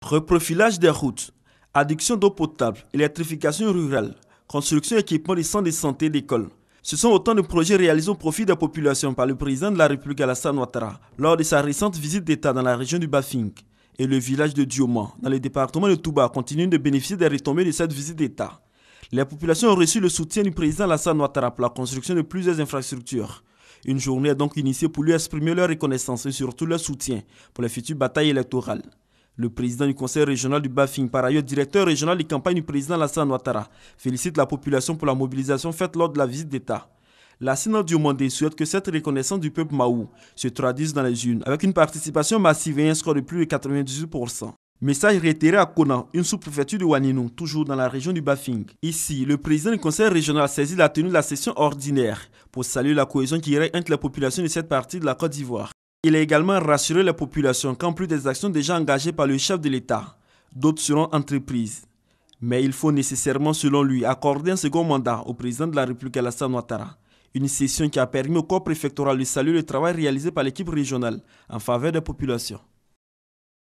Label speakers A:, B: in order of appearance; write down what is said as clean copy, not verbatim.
A: Reprofilage des routes, adduction d'eau potable, électrification rurale, construction et équipement des centres de santé et d'écoles. Ce sont autant de projets réalisés au profit des populations par le président de la République Alassane Ouattara lors de sa récente visite d'État dans la région du Bafing. Et le village de Dioma, dans le département de Touba, continue de bénéficier des retombées de cette visite d'État. Les populations ont reçu le soutien du président Alassane Ouattara pour la construction de plusieurs infrastructures. Une journée est donc initiée pour lui exprimer leur reconnaissance et surtout leur soutien pour les futures batailles électorales. Le président du conseil régional du Bafing, par ailleurs directeur régional de campagne du président Alassane Ouattara, félicite la population pour la mobilisation faite lors de la visite d'État. Lassina Diomandé souhaite que cette reconnaissance du peuple Maou se traduise dans les urnes avec une participation massive et un score de plus de 98%. Message réitéré à Kona, une sous-préfecture de Waninou, toujours dans la région du Bafing. Ici, le président du conseil régional a saisi la tenue de la session ordinaire pour saluer la cohésion qui règne entre les populations de cette partie de la Côte d'Ivoire. Il a également rassuré les populations qu'en plus des actions déjà engagées par le chef de l'État, d'autres seront entreprises. Mais il faut nécessairement, selon lui, accorder un second mandat au président de la République Alassane Ouattara. Une session qui a permis au corps préfectoral de saluer le travail réalisé par l'équipe régionale en faveur des populations.